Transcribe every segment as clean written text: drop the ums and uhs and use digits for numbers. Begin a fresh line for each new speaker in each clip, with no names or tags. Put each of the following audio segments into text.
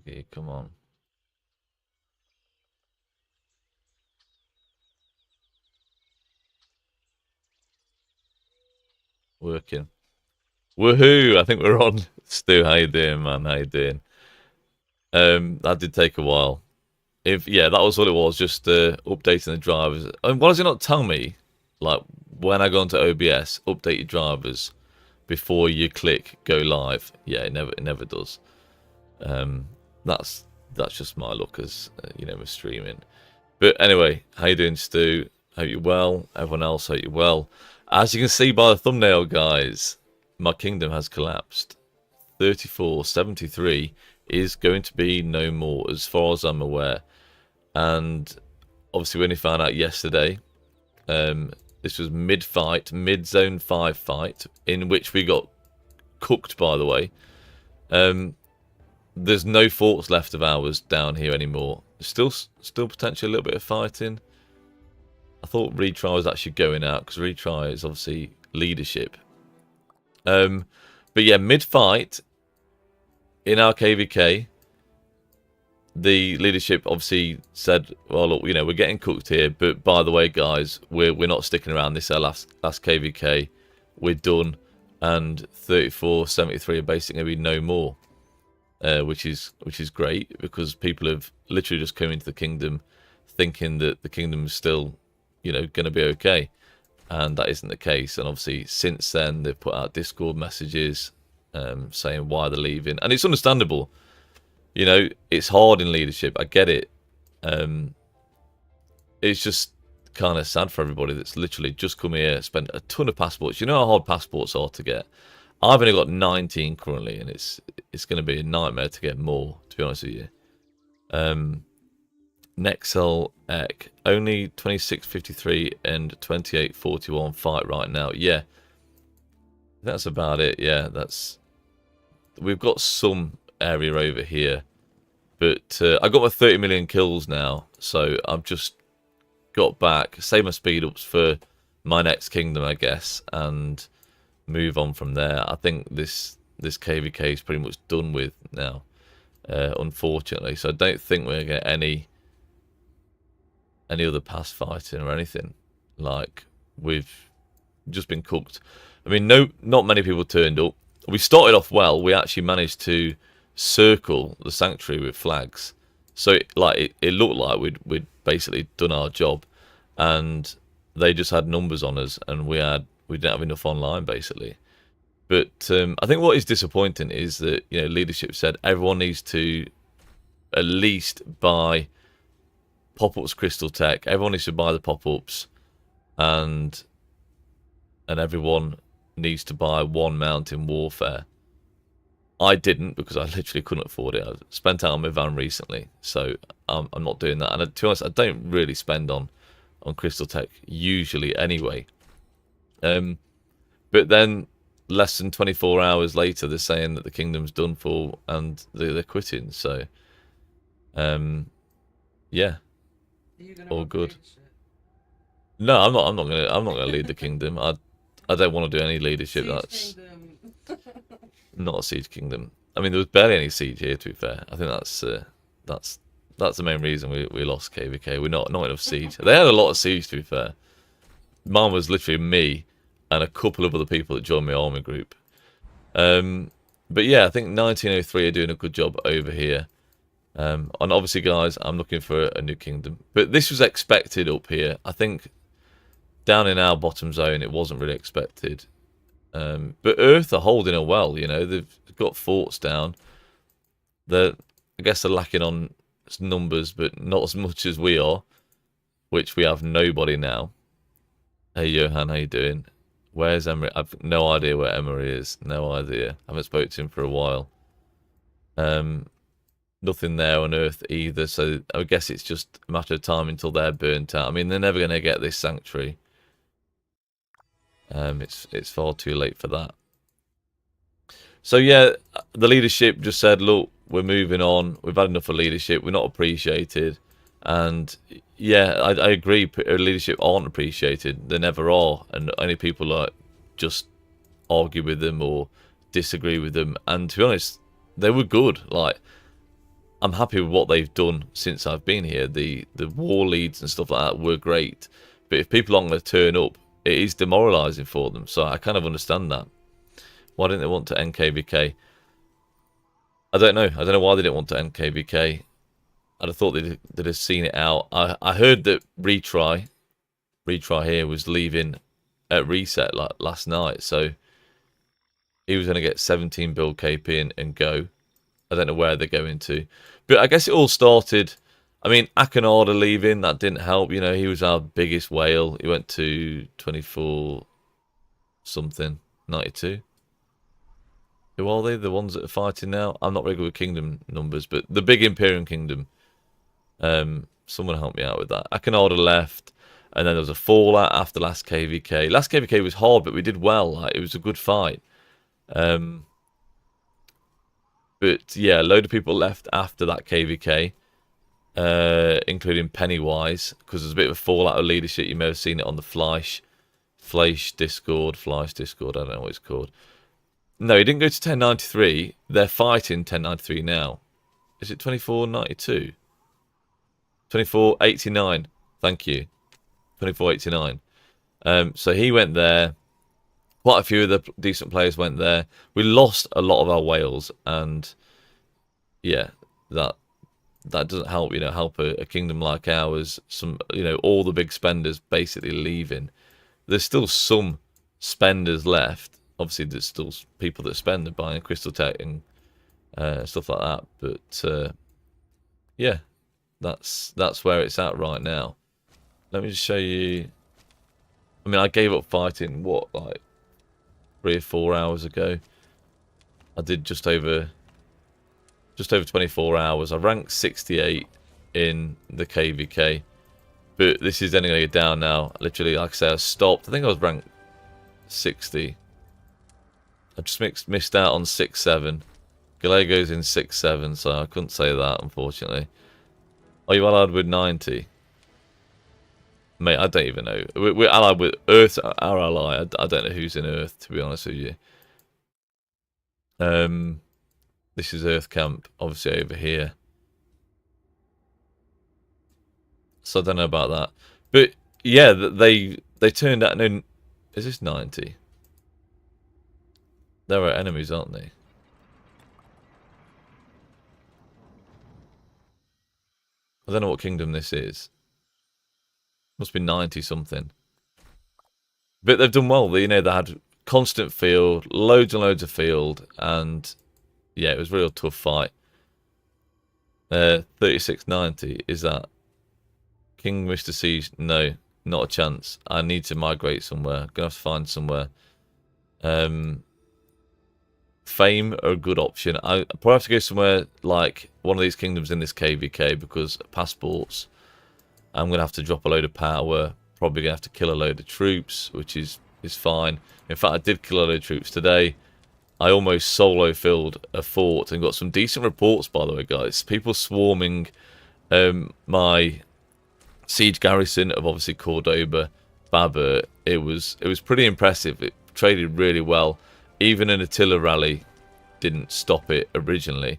Okay, come on. Working. Woohoo! I think we're on. Stu, how you doing, man? How you doing? That did take a while. If yeah, that was all it was, just updating the drivers. And why does it not tell me, like when I go into OBS, update your drivers before you click go live? Yeah, it never does. Um, that's that's just my luck as with streaming. But anyway, how you doing, Stu? Hope you're well. Everyone else, hope you're well. As you can see by the thumbnail, guys, my kingdom has collapsed. 3473 is going to be no more, as far as I'm aware. And obviously, we only found out yesterday. This was mid-fight, mid-zone 5 fight, in which we got cooked, by the way. There's no forts left of ours down here anymore. Still potentially a little bit of fighting. I thought retry was actually going out because retry is obviously leadership. But yeah, mid-fight in our KVK, the leadership obviously said, "Well, look, we're getting cooked here, but by the way, guys, we're not sticking around. This is our last KVK. We're done." And 3473 are basically going to be no more. Which is great because people have literally just come into the kingdom thinking that the kingdom is still, going to be okay, and that isn't the case. And obviously, since then, they've put out Discord messages saying why they're leaving, and it's understandable. It's hard in leadership. I get it. It's just kind of sad for everybody that's literally just come here, spent a ton of passports. You know how hard passports are to get. I've only got 19 currently, and it's going to be a nightmare to get more, to be honest with you. Nexel Ek, only 2653 and 2841 fight right now. Yeah, that's about it. Yeah, we've got some area over here, but I got my 30 million kills now, so I've just got back, save my speed ups for my next kingdom, I guess, and move on from there. I think this KVK is pretty much done with now, unfortunately. So I don't think we're gonna get any other pass fighting or anything. Like, we've just been cooked. I mean, not many people turned up. We started off well. We actually managed to circle the sanctuary with flags, so it looked like we'd basically done our job, and they just had numbers on us, and we didn't have enough online, basically. But I think what is disappointing is that leadership said everyone needs to at least buy pop-ups Crystal Tech. Everyone needs to buy the pop-ups, and everyone needs to buy one mount in Warfare. I didn't, because I literally couldn't afford it. I spent out on my van recently, so I'm not doing that. And to be honest, I don't really spend on Crystal Tech usually anyway. But then less than 24 hours later, they're saying that the kingdom's done for and they're quitting. So, yeah, all good. No, I'm not gonna lead the kingdom. I don't want to do any leadership. That's not a siege kingdom. I mean, there was barely any siege here, to be fair. I think that's the main reason we lost KVK. We're not enough siege. They had a lot of siege, to be fair. Mine was literally me and a couple of other people that joined my army group. But yeah, I think 1903 are doing a good job over here. And obviously, guys, I'm looking for a new kingdom. But this was expected up here. I think down in our bottom zone, it wasn't really expected. But Earth are holding it well. They've got forts down. I guess they're lacking on numbers, but not as much as we are, which we have nobody now. Hey, Johan, how you doing? Where's Emery? I've no idea where Emery is. No idea. I haven't spoken to him for a while. Nothing there on Earth either, so I guess it's just a matter of time until they're burnt out. I mean, they're never going to get this sanctuary. It's far too late for that. So yeah, the leadership just said, look, we're moving on. We've had enough of leadership. We're not appreciated. And yeah, I agree. Leadership aren't appreciated. They never are. And only people like just argue with them or disagree with them. And to be honest, they were good. Like, I'm happy with what they've done since I've been here. The war leads and stuff like that were great, but if people aren't going to turn up, it is demoralising for them. So I kind of understand that. Why didn't they want to end KVK? I don't know. I don't know why they didn't want to end KVK. I'd have thought they'd have seen it out. I heard that retry here was leaving at reset like last night, so he was going to get 17 build KP in and go. I don't know where they're going to, but I guess it all started. I mean, Akanada leaving, that didn't help. You know, he was our biggest whale. He went to 24 something, 92. Who are they? The ones that are fighting now? I'm not very good with kingdom numbers, but the big Imperium Kingdom. Someone help me out with that. Akanada left, and then there was a fallout after last KVK. Last KVK was hard, but we did well. Like, it was a good fight. But yeah, a load of people left after that KVK, including Pennywise, because there's a bit of a fallout of leadership. You may have seen it on the Fleisch Discord. I don't know what it's called. No, he didn't go to 1093. They're fighting 1093 now. Is it 2492? 2489. Thank you. 2489. So he went there. Quite a few of the decent players went there. We lost a lot of our whales, and yeah, that doesn't help. You know, help a kingdom like ours. All the big spenders basically leaving. There's still some spenders left. Obviously, there's still people that spend and buying Crystal Tech and stuff like that. But yeah, that's where it's at right now. Let me just show you. I mean, I gave up fighting like 3 or 4 hours ago. I did just over 24 hours. I ranked 68 in the KVK, but this is only going to go down now. Literally, like I said, I stopped. I think I was ranked 60. I just missed out on 6-7. Galego's in 6-7, so I couldn't say that, unfortunately. Are you allied with 90? Mate, I don't even know. We're allied with Earth, our ally. I don't know who's in Earth, to be honest with you. This is Earth Camp, obviously over here. So I don't know about that. But yeah, they turned out. No, is this 90? They're our enemies, aren't they? I don't know what kingdom this is. Must be 90 something. But they've done well. They had constant field, loads and loads of field, and yeah, it was a real tough fight. 3690, is that King Mr. Siege? No, not a chance. I need to migrate somewhere. Gonna have to find somewhere. Fame are a good option. I probably have to go somewhere like one of these kingdoms in this KVK, because passports, I'm going to have to drop a load of power. Probably going to have to kill a load of troops, which is fine. In fact, I did kill a load of troops today. I almost solo filled a fort and got some decent reports, by the way, guys. People swarming my siege garrison of obviously Cordoba, Babur. It was pretty impressive. It traded really well. Even an Attila rally didn't stop it originally.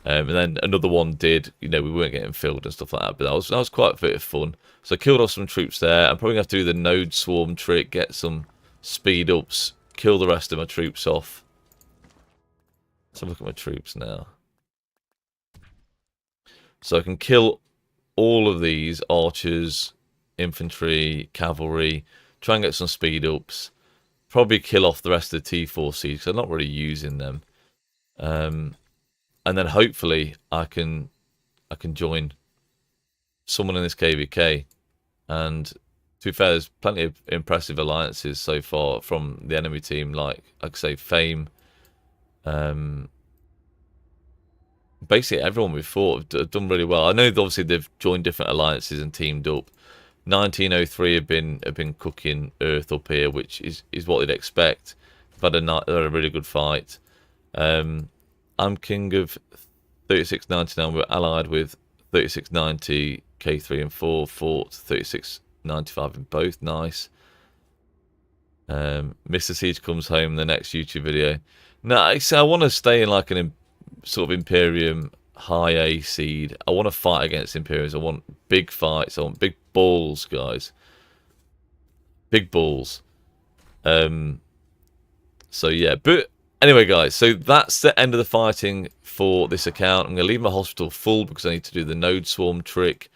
And then another one did. We weren't getting filled and stuff like that, but that was quite a bit of fun. So I killed off some troops there. I'm probably going to have to do the node swarm trick, get some speed ups, kill the rest of my troops off. Let's have a look at my troops now. So I can kill all of these archers, infantry, cavalry, try and get some speed ups. Probably kill off the rest of the T4 siege, because I'm not really using them. And then hopefully I can join someone in this KVK. And to be fair, there's plenty of impressive alliances so far from the enemy team, like I could say Fame. Basically everyone we fought have done really well. I know obviously they've joined different alliances and teamed up. 1903 have been cooking Earth up here, which is what they'd expect. They've had a really good fight. I'm king of 3699. We're allied with 3690, K3 and 4, Fort 3695 in both. Nice. Mr. Siege comes home in the next YouTube video. No, I want to stay in like an sort of Imperium high A seed. I want to fight against Imperials. I want big fights. I want big balls, guys. Big balls. So yeah, but anyway, guys, so that's the end of the fighting for this account. I'm going to leave my hospital full because I need to do the node swarm trick.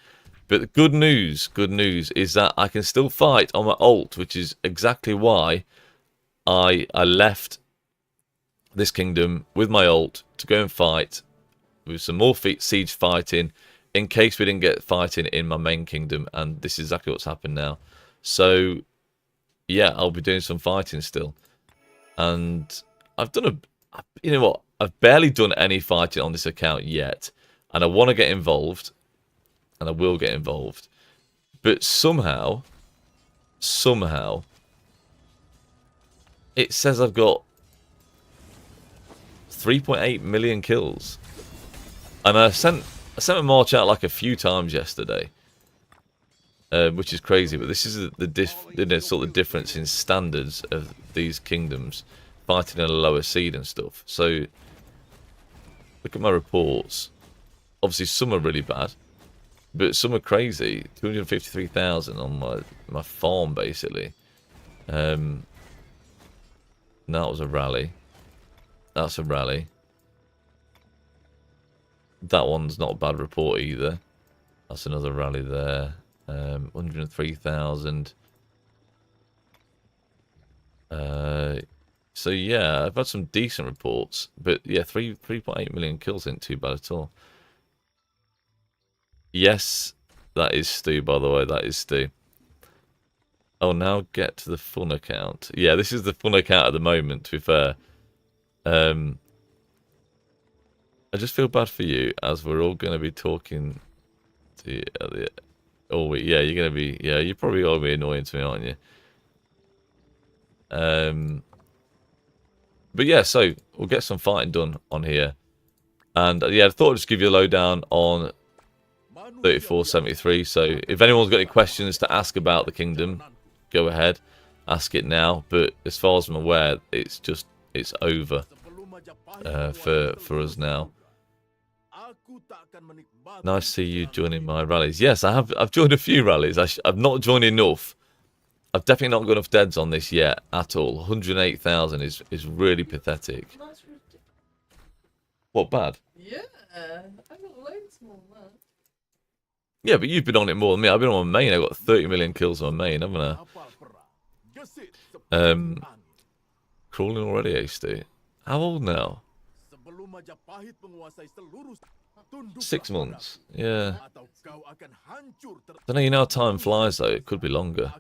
But the good news is that I can still fight on my ult, which is exactly why I left this kingdom with my ult to go and fight with some more siege fighting in case we didn't get fighting in my main kingdom. And this is exactly what's happened now. So yeah, I'll be doing some fighting still. And I've done you know what? I've barely done any fighting on this account yet. And I want to get involved. And I will get involved. But somehow, it says I've got 3.8 million kills. And I sent a march out like a few times yesterday. Which is crazy, but this is the sort of difference in standards of these kingdoms fighting in a lower seed and stuff. So look at my reports. Obviously, some are really bad, but some are crazy. 253,000 on my farm basically. That was a rally. That's a rally. That one's not a bad report either. That's another rally there. 103,000. So yeah, I've had some decent reports, but yeah, 3.8 million kills ain't too bad at all. Yes, that is Stu, by the way. That is Stu. Oh, now get to the fun account. Yeah, this is the fun account at the moment, to be fair. I just feel bad for you, as we're all going to be talking to you at the all week. Yeah, you're going to be... Yeah, you're probably going to be annoying to me, aren't you? But yeah, so we'll get some fighting done on here. And yeah, I thought I'd just give you a lowdown on 3473. So if anyone's got any questions to ask about the kingdom, go ahead, ask it now. But as far as I'm aware, it's over for us now. Nice to see you joining my rallies. Yes, I've joined a few rallies. I've not joined enough. I've definitely not got enough deads on this yet at all. 108,000 is really pathetic. What, bad?
Yeah, I got loads more than that.
Yeah, but you've been on it more than me. I've been on my main. I've got 30 million kills on my main, haven't I? Crawling already, HD. How old now? 6 months. Yeah. Don't know, you know how time flies though. It could be longer.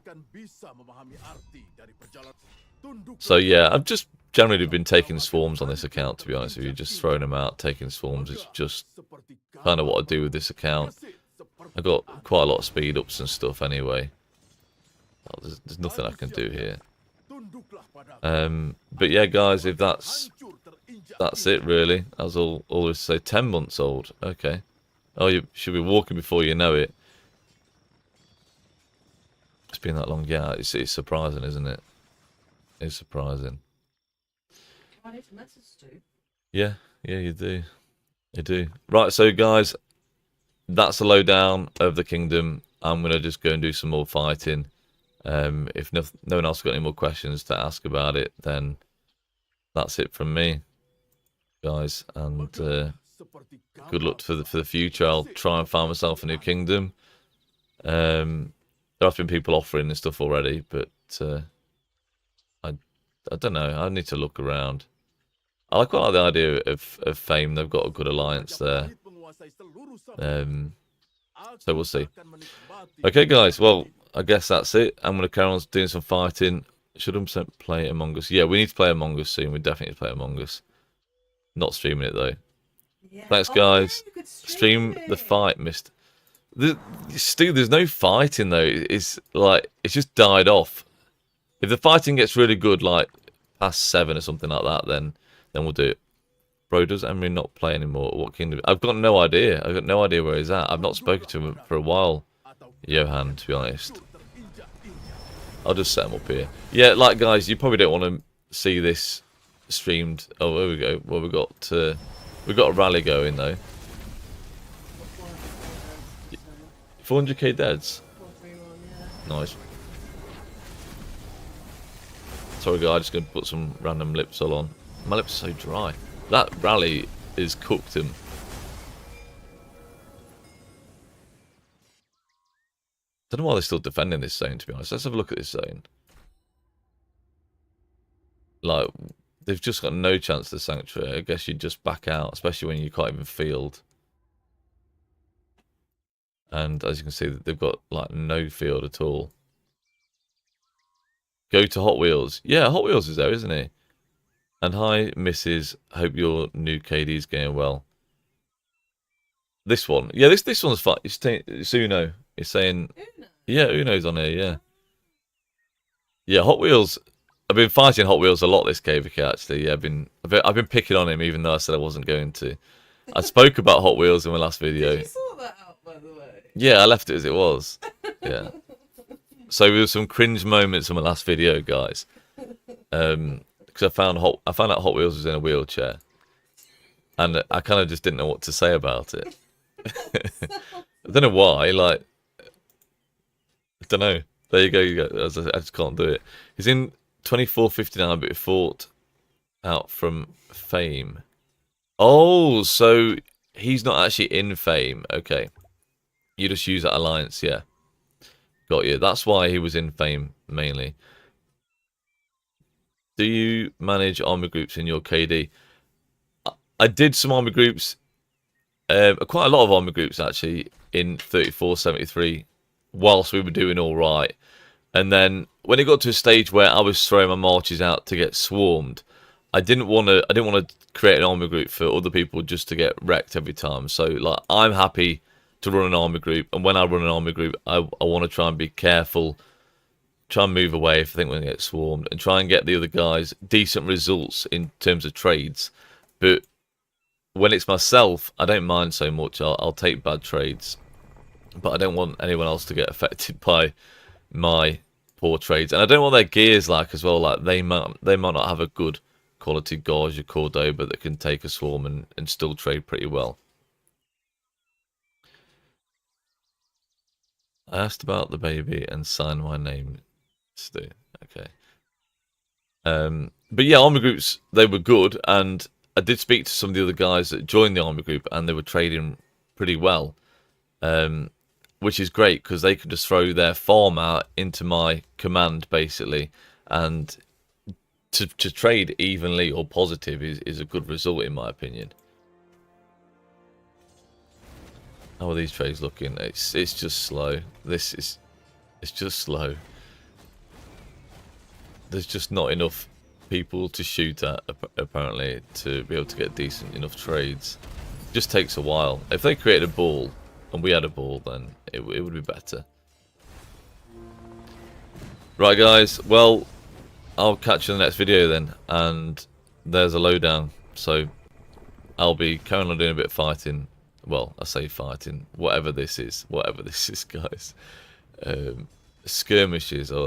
So yeah, I've just generally been taking swarms on this account, to be honest with you. Just throwing them out, taking swarms. It's just kind of what I do with this account. I got quite a lot of speed ups and stuff anyway. Oh, there's nothing I can do here. But yeah, guys, if that's it really. That's all there is to say. 10 months old. Okay. Oh, you should be walking before you know it. It's been that long. Yeah, it's surprising, isn't it? It's surprising.
I need to message Stu.
Yeah, you do. You do. Right, so guys, that's the lowdown of the kingdom. I'm going to just go and do some more fighting. If no one else got any more questions to ask about it, then that's it from me, guys. And good luck for the future. I'll try and find myself a new kingdom. There have been people offering and stuff already, but I don't know. I need to look around. I quite like the idea of Fame. They've got a good alliance there. So we'll see. Okay, guys. Well, I guess that's it. I'm going to carry on doing some fighting. Should 100% play Among Us? Yeah, we need to play Among Us soon. We definitely need to play Among Us. Not streaming it, though. Yeah. Thanks, guys. Yeah, stream the fight, Mr. Stu, there's no fighting, though. It's just died off. If the fighting gets really good, like past 7 or something like that, then we'll do it. Bro, does Emery not play anymore? What kingdom? I've got no idea. I've got no idea where he's at. I've not spoken to him for a while, Johan, to be honest. I'll just set him up here. Yeah, like, guys, you probably don't want to see this streamed. Oh, there we go. Well, we've got a rally going, though. 400k deads.
431, yeah.
Nice. Sorry guys, I'm just going to put some random lips all on. My lips are so dry. That rally is cooked him. Don't know why they're still defending this zone, to be honest. Let's have a look at this zone. Like, they've just got no chance to Sanctuary. I guess you'd just back out, especially when you can't even field. And as you can see, they've got like no field at all. Go to Hot Wheels. Yeah, Hot Wheels is there, isn't he? And hi, Mrs. Hope your new KD's going well. This one. Yeah, this one's fun. It's Uno. It's saying...
Uno.
Yeah, Uno's on here, yeah. Yeah, Hot Wheels... I've been fighting Hot Wheels a lot this KVK, actually. Yeah, I've been picking on him, even though I said I wasn't going to. I spoke about Hot Wheels in my last video.
Did you sort that out, by the way?
Yeah, I left it as it was. Yeah. So there were some cringe moments in my last video, guys. Because I found out Hot Wheels was in a wheelchair, and I kind of just didn't know what to say about it. I don't know why. Like, I don't know. There you go. I just can't do it. He's in 24:59, but he fought out from Fame. Oh, so he's not actually in Fame. Okay. You just use that alliance, yeah. Got you. That's why he was in Fame, mainly. Do you manage army groups in your KD? I did some army groups, quite a lot of army groups, actually, in 34-73, whilst we were doing all right. And then, when it got to a stage where I was throwing my marches out to get swarmed, I didn't want to create an army group for other people just to get wrecked every time. So, like, I'm happy to run an army group, and when I run an army group, I want to try and be careful, try and move away if I think we're going to get swarmed, and try and get the other guys decent results in terms of trades. But when it's myself, I don't mind so much. I'll take bad trades, but I don't want anyone else to get affected by my poor trades, and I don't know what their gear's like as well. Like, they might not have a good quality Gauge or Cordoba that can take a swarm and still trade pretty well. I asked about the baby and signed my name. Stu. Okay. But yeah, army groups, they were good, and I did speak to some of the other guys that joined the army group, and they were trading pretty well, which is great because they could just throw their farm out into my command basically, and to trade evenly or positive is a good result in my opinion. How are these trades looking? It's just slow. It's just slow. There's just not enough people to shoot at, apparently, to be able to get decent enough trades. It just takes a while. If they created a ball and we had a ball, then it would be better. Right, guys. Well, I'll catch you in the next video then. And there's a lowdown. So I'll be carrying on doing a bit of fighting. Well, I say fighting. Whatever this is, guys. Skirmishes or